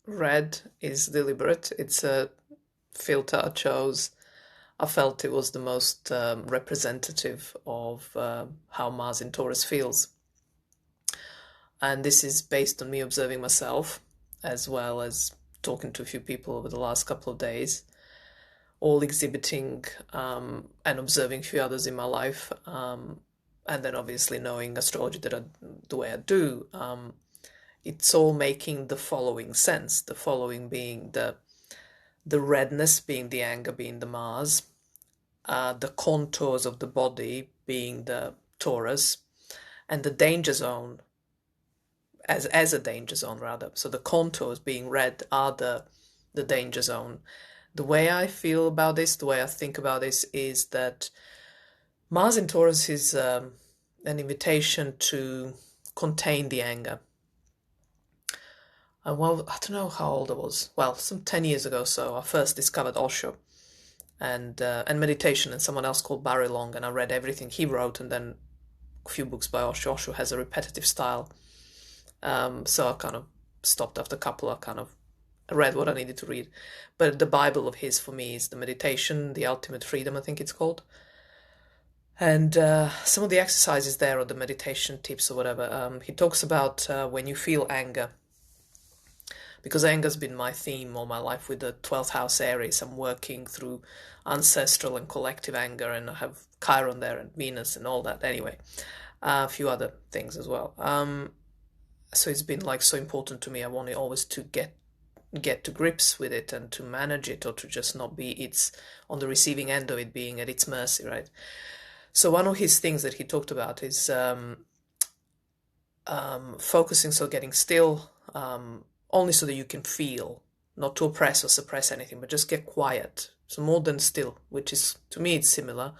red is deliberate. It's a filter I chose. I felt it was the most representative of how Mars in Taurus feels. And this is based on me observing myself, as well as talking to a few people over the last couple of days, all exhibiting and observing a few others in my life. And then obviously knowing astrology the way I do, it's all making the following sense. The following being the redness being the anger, being the Mars, the contours of the body being the Taurus, and the danger zone as a danger zone rather. So the contours being red are the danger zone. The way I feel about this, the way I think about this is that Mars in Taurus is an invitation to contain the anger. And well, I don't know how old I was. Well, some 10 years ago, so I first discovered Osho and meditation, and someone else called Barry Long, and I read everything he wrote, and then a few books by Osho. Osho has a repetitive style, so I kind of stopped after a couple. I kind of read what I needed to read, but the Bible of his for me is the meditation, the ultimate freedom, I think it's called. And some of the exercises there, or the meditation tips or whatever, he talks about when you feel anger, because anger's been my theme all my life with the 12th house Aries. I'm working through ancestral and collective anger, and I have Chiron there and Venus and all that. Anyway, a few other things as well. So it's been like so important to me. I wanted always to get to grips with it and to manage it, or to just not be it's on the receiving end of it, being at its mercy, right? So one of his things that he talked about is focusing, so getting still, only so that you can feel, not to oppress or suppress anything, but just get quiet. So more than still, which is, to me, it's similar,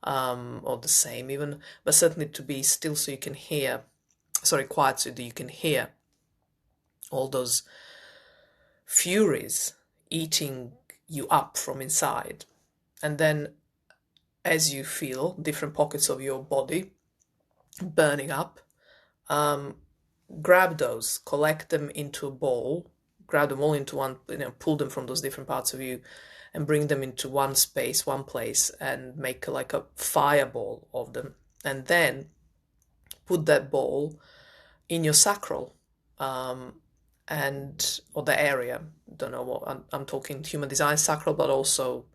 or the same even, but certainly to be still so you can hear, quiet so that you can hear all those furies eating you up from inside. And then as you feel different pockets of your body burning up, grab those, collect them into a ball, grab them all into one, pull them from those different parts of you and bring them into one space, one place, and make like a fireball of them. And then put that ball in your sacral, or the area. Don't know what I'm talking human design sacral, but also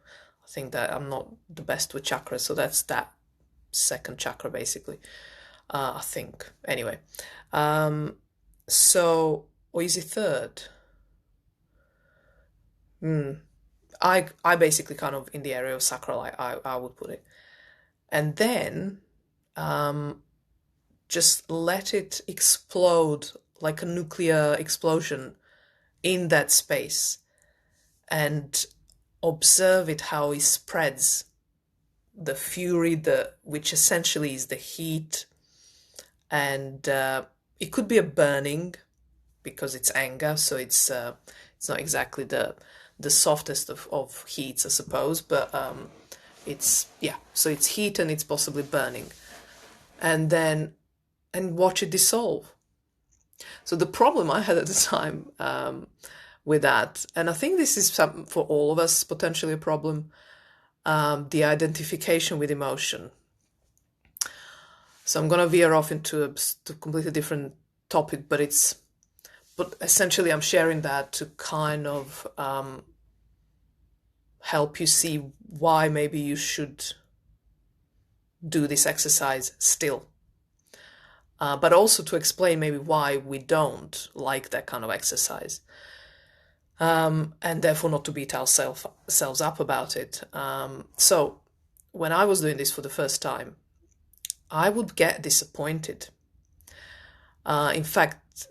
I think that I'm not the best with chakras, so that's that second chakra basically. I think. Anyway, so, or is it third? I basically kind of in the area of sacral, I would put it. And then just let it explode like a nuclear explosion in that space, and observe it, how it spreads the fury, which essentially is the heat. And it could be a burning because it's anger, so it's not exactly the softest of heats, I suppose, but so it's heat and it's possibly burning, and watch it dissolve. So the problem I had at the time with that, and I think this is for all of us potentially a problem, the identification with emotion. So I'm going to veer off into a completely different topic, but essentially I'm sharing that to kind of help you see why maybe you should do this exercise still. But also to explain maybe why we don't like that kind of exercise. And therefore not to beat ourselves up about it. So when I was doing this for the first time, I would get disappointed. In fact,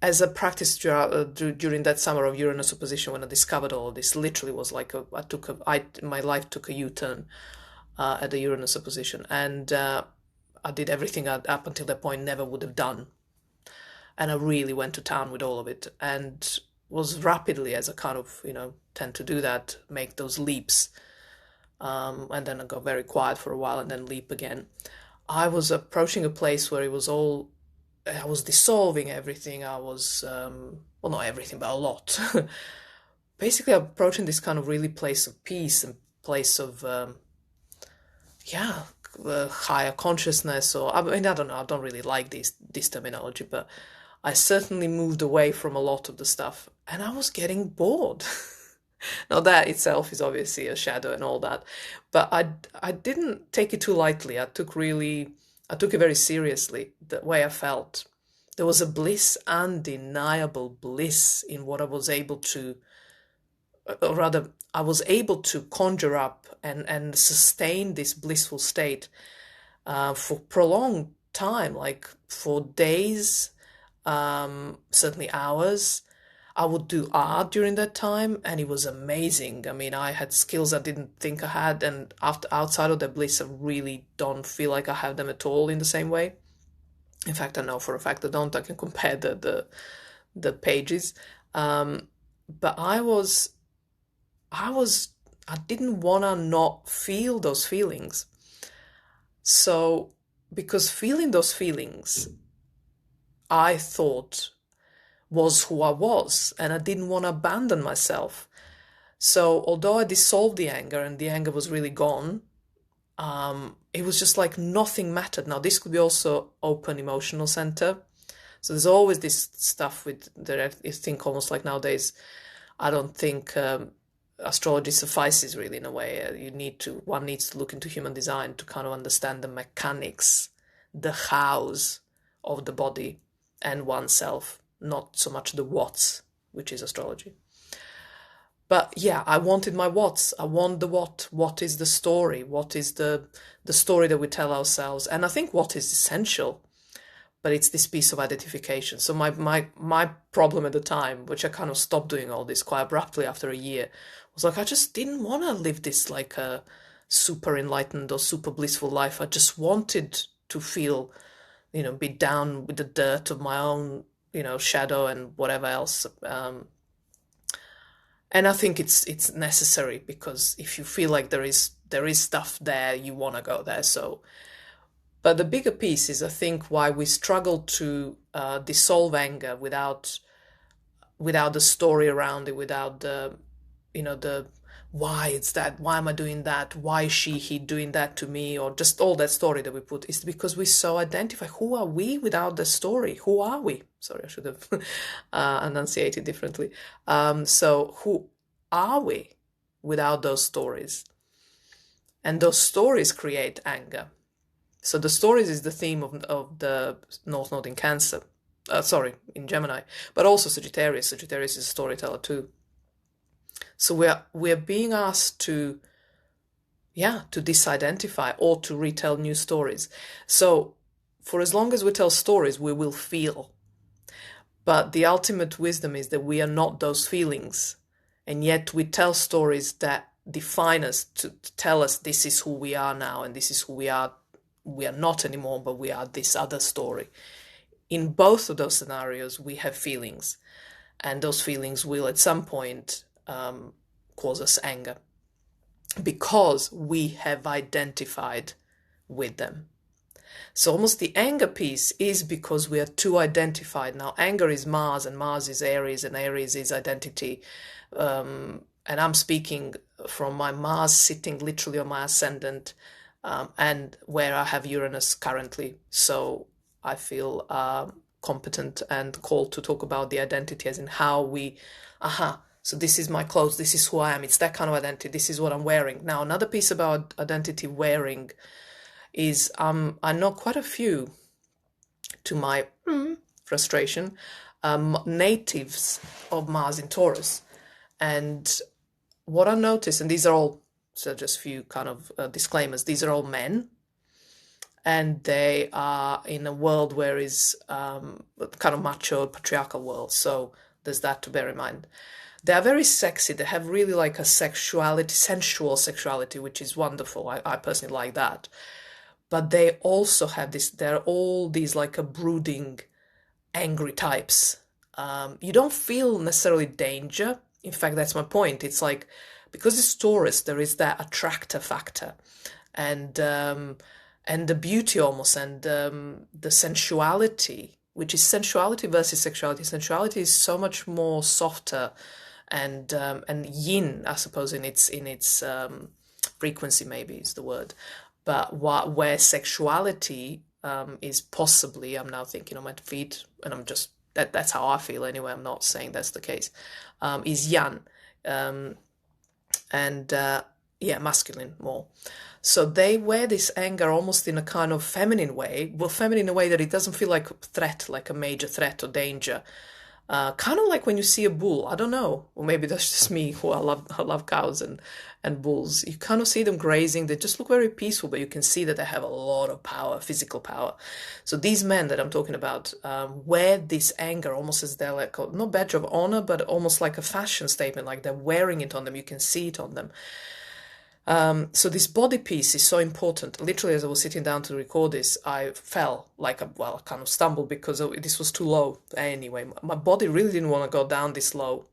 as a practice during that summer of Uranus opposition, when I discovered all of this, literally was like my life took a U-turn at the Uranus opposition, and I did everything up until that point never would have done, and I really went to town with all of it, and was rapidly, as I kind of tend to do that, make those leaps, and then I got very quiet for a while and then leap again. I was approaching a place where I was dissolving everything. I was well, not everything, but a lot. Basically, approaching this kind of really place of peace and place of, yeah, higher consciousness, or I mean, I don't know, I don't really like this terminology, but I certainly moved away from a lot of the stuff, and I was getting bored. Now that itself is obviously a shadow and all that, but I didn't take it too lightly. I took it very seriously, the way I felt. There was a bliss, undeniable bliss in what I was able to, or rather, I was able to conjure up and sustain this blissful state for prolonged time, like for days, certainly hours. I would do art during that time, and it was amazing. I mean, I had skills I didn't think I had, and after outside of the bliss, I really don't feel like I have them at all in the same way. In fact, I know for a fact I don't. I can compare the pages, but I was I didn't wanna not feel those feelings. So because feeling those feelings, I thought was who I was, and I didn't want to abandon myself. So although I dissolved the anger and the anger was really gone, it was just like nothing mattered. Now this could be also open emotional center. So there's always this stuff with that I think almost like nowadays. I don't think astrology suffices really in a way. One needs to look into human design to kind of understand the mechanics, the hows of the body and oneself, not so much the what's, which is astrology. But yeah, I wanted my what's. I want the what. What is the story? What is the story that we tell ourselves? And I think what is essential, but it's this piece of identification. So my problem at the time, which I kind of stopped doing all this quite abruptly after a year, was like I just didn't want to live this like a super enlightened or super blissful life. I just wanted to feel, be down with the dirt of my own, shadow and whatever else. And I think it's necessary, because if you feel like there is stuff there, you want to go there. So, but the bigger piece is, I think, why we struggle to dissolve anger without the story around it, without the why it's that, why am I doing that, why is he doing that to me, or just all that story that we put, is because we so identify. Who are we without the story? Who are we? Sorry, I should have enunciated differently. So who are we without those stories? And those stories create anger. So the stories is the theme of the North Node in Cancer, in Gemini, but also Sagittarius. Sagittarius is a storyteller too. So we're being asked to disidentify or to retell new stories. So for as long as we tell stories, we will feel. But the ultimate wisdom is that we are not those feelings, and yet we tell stories that define us, to tell us this is who we are now, and this is who we are. We are not anymore, but we are this other story. In both of those scenarios, we have feelings, and those feelings will at some point cause us anger, because we have identified with them. So almost the anger piece is because we are too identified. Now, anger is Mars, and Mars is Aries, and Aries is identity. And I'm speaking from my Mars sitting literally on my ascendant, and where I have Uranus currently. So I feel competent and called to talk about the identity, as in how we, so this is my clothes, this is who I am, it's that kind of identity, this is what I'm wearing. Now, another piece about identity wearing is I know quite a few, to my frustration, natives of Mars in Taurus. And what I noticed, and these are all, so just a few kind of disclaimers, these are all men, and they are in a world where is kind of macho, patriarchal world. So there's that to bear in mind. They are very sexy. They have really like a sensual sexuality, which is wonderful. I personally like that. But they also have this, they're all these like a brooding, angry types. You don't feel necessarily danger. In fact, that's my point. It's like, because it's Taurus, there is that attractor factor, and the beauty almost, and the sensuality which is sensuality versus sexuality. Sensuality is so much more softer and yin, I suppose, in its frequency, maybe is the word. But where sexuality is possibly, I'm now thinking on my feet, and I'm just that's how I feel anyway. I'm not saying that's the case. Is yang, and yeah, masculine more. So they wear this anger almost in a kind of feminine way, well, feminine in a way that it doesn't feel like a threat, like a major threat or danger. Kind of like when you see a bull. I don't know, or maybe that's just me, who I love cows and bulls. You kind of see them grazing. They just look very peaceful, but you can see that they have a lot of power, physical power. So these men that I'm talking about wear this anger almost as they're like, not badge of honor, but almost like a fashion statement, like they're wearing it on them. You can see it on them. So this body piece is so important. Literally, as I was sitting down to record this, I fell like I kind of stumbled because this was too low. Anyway, my body really didn't want to go down this low,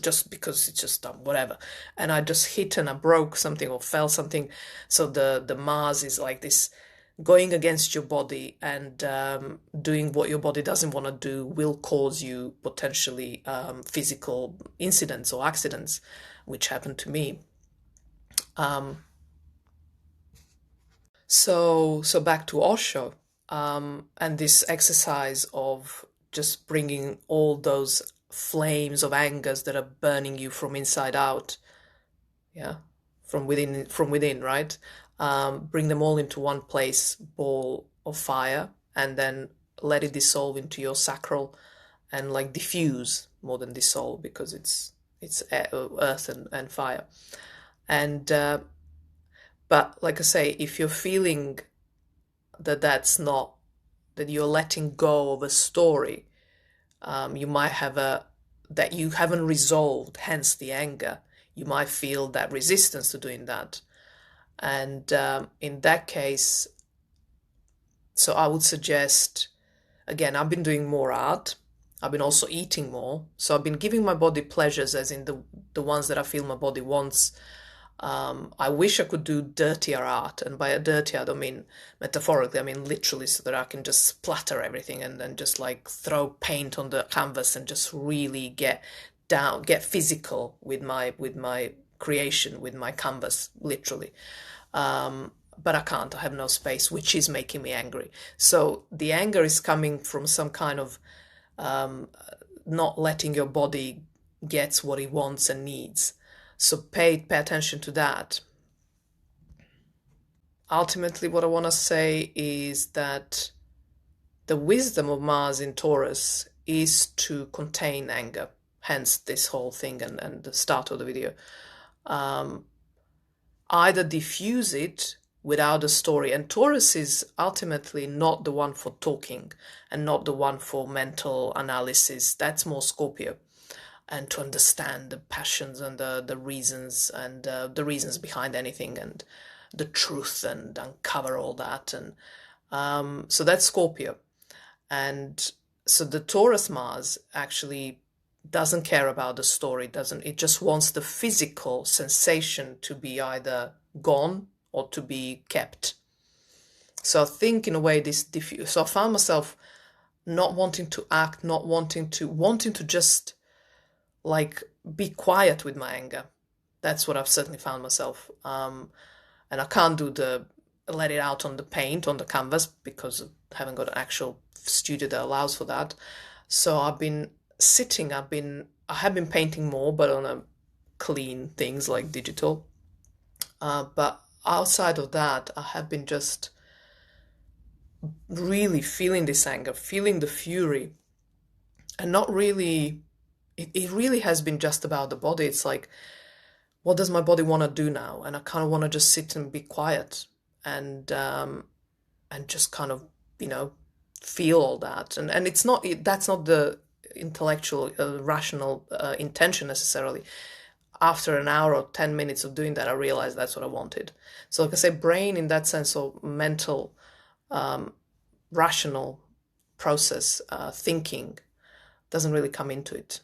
just because it's just whatever. And I just hit and I broke something or fell something. So the Mars is like this, going against your body and doing what your body doesn't want to do will cause you potentially physical incidents or accidents, which happened to me. So back to Osho, and this exercise of just bringing all those flames of angers that are burning you from inside out, yeah, from within, right? Bring them all into one place, ball of fire, and then let it dissolve into your sacral, and like diffuse more than dissolve, because it's earth and fire. And but like I say, if you're feeling that that you're letting go of a story, you might have that you haven't resolved, hence the anger. You might feel that resistance to doing that. And in that case, so I would suggest, again, I've been doing more art. I've been also eating more. So I've been giving my body pleasures, as in the ones that I feel my body wants. I wish I could do dirtier art, and by dirty I don't mean metaphorically, I mean literally, so that I can just splatter everything and then just like throw paint on the canvas and just really get physical with my creation, with my canvas, literally. But I can't. I have no space, which is making me angry. So the anger is coming from some kind of not letting your body get what it wants and needs. So pay attention to that. Ultimately, what I want to say is that the wisdom of Mars in Taurus is to contain anger, hence this whole thing and the start of the video. Either diffuse it without a story, and Taurus is ultimately not the one for talking and not the one for mental analysis. That's more Scorpio, and to understand the passions and the reasons and the reasons behind anything and the truth and uncover all that. And so that's Scorpio. And so the Taurus Mars actually doesn't care about the story, it just wants the physical sensation to be either gone or to be kept. So I think in a way this diffuse. So I found myself not wanting to act, not wanting to just like be quiet with my anger. That's what I've certainly found myself. And I can't do let it out on the paint, on the canvas, because I haven't got an actual studio that allows for that. So I've been sitting, I have been painting more, but on a clean things like digital. But outside of that, I have been just really feeling this anger, feeling the fury, and not really, it really has been just about the body. It's like, what does my body want to do now? And I kind of want to just sit and be quiet and just kind of, feel all that. And it's not, that's not the intellectual, rational intention necessarily. After an hour or 10 minutes of doing that, I realized that's what I wanted. So like I say, brain in that sense, of mental, rational process, thinking, doesn't really come into it.